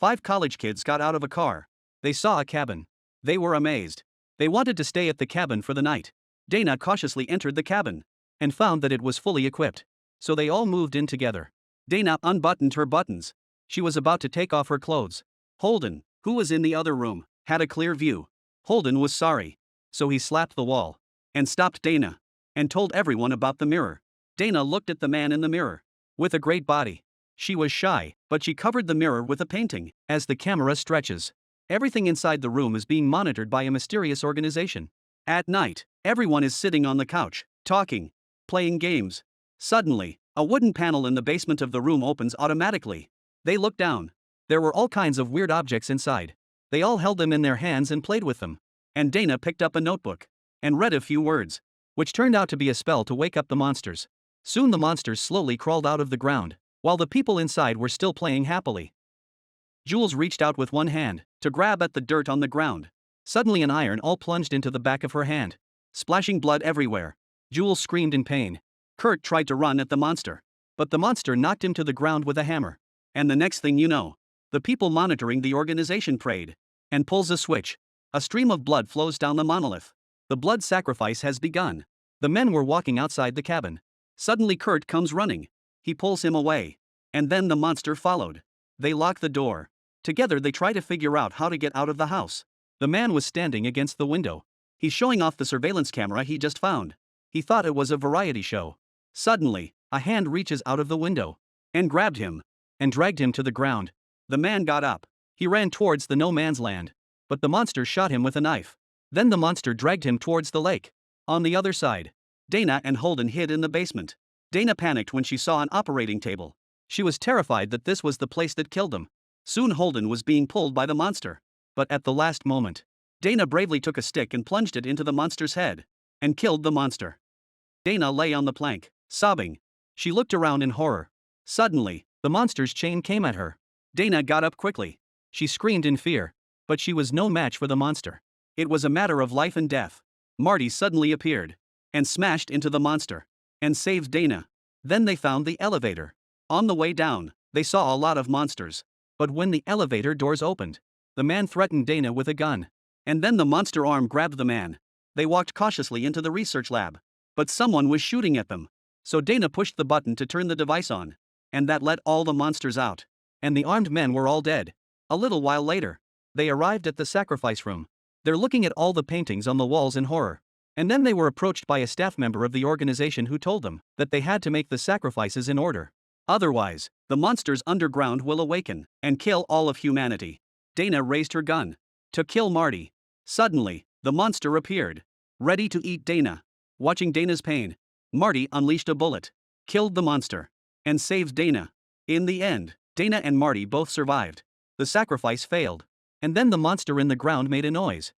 5 college kids got out of a car. They saw a cabin. They were amazed. They wanted to stay at the cabin for the night. Dana cautiously entered the cabin and found that it was fully equipped. So they all moved in together. Dana unbuttoned her buttons. She was about to take off her clothes. Holden, who was in the other room, had a clear view. Holden was sorry. So he slapped the wall and stopped Dana and told everyone about the mirror. Dana looked at the man in the mirror. With a great body. She was shy, but she covered the mirror with a painting. As the camera stretches, everything inside the room is being monitored by a mysterious organization. At night, everyone is sitting on the couch, talking, playing games. Suddenly, a wooden panel in the basement of the room opens automatically. They look down. There were all kinds of weird objects inside. They all held them in their hands and played with them. And Dana picked up a notebook and read a few words, which turned out to be a spell to wake up the monsters. Soon the monsters slowly crawled out of the ground, while the people inside were still playing happily. Jules reached out with one hand to grab at the dirt on the ground. Suddenly an iron awl plunged into the back of her hand, splashing blood everywhere. Jules screamed in pain. Kurt tried to run at the monster, but the monster knocked him to the ground with a hammer. And the next thing you know, the people monitoring the organization prayed and pulls a switch. A stream of blood flows down the monolith. The blood sacrifice has begun. The men were walking outside the cabin. Suddenly Kurt comes running. He pulls him away. And then the monster followed. They lock the door. Together they try to figure out how to get out of the house. The man was standing against the window. He's showing off the surveillance camera he just found. He thought it was a variety show. Suddenly, a hand reaches out of the window and grabbed him and dragged him to the ground. The man got up. He ran towards the no man's land. But the monster shot him with a knife. Then the monster dragged him towards the lake. On the other side, Dana and Holden hid in the basement. Dana panicked when she saw an operating table. She was terrified that this was the place that killed them. Soon Holden was being pulled by the monster. But at the last moment, Dana bravely took a stick and plunged it into the monster's head and killed the monster. Dana lay on the plank, sobbing. She looked around in horror. Suddenly, the monster's chain came at her. Dana got up quickly. She screamed in fear, but she was no match for the monster. It was a matter of life and death. Marty suddenly appeared and smashed into the monster and saved Dana. Then they found the elevator. On the way down, they saw a lot of monsters. But when the elevator doors opened, the man threatened Dana with a gun. And then the monster arm grabbed the man. They walked cautiously into the research lab. But someone was shooting at them. So Dana pushed the button to turn the device on. And that let all the monsters out. And the armed men were all dead. A little while later, they arrived at the sacrifice room. They're looking at all the paintings on the walls in horror. And then they were approached by a staff member of the organization who told them that they had to make the sacrifices in order. Otherwise, the monsters underground will awaken and kill all of humanity. Dana raised her gun to kill Marty. Suddenly, the monster appeared, ready to eat Dana. Watching Dana's pain, Marty unleashed a bullet, killed the monster, and saved Dana. In the end, Dana and Marty both survived. The sacrifice failed. And then the monster in the ground made a noise.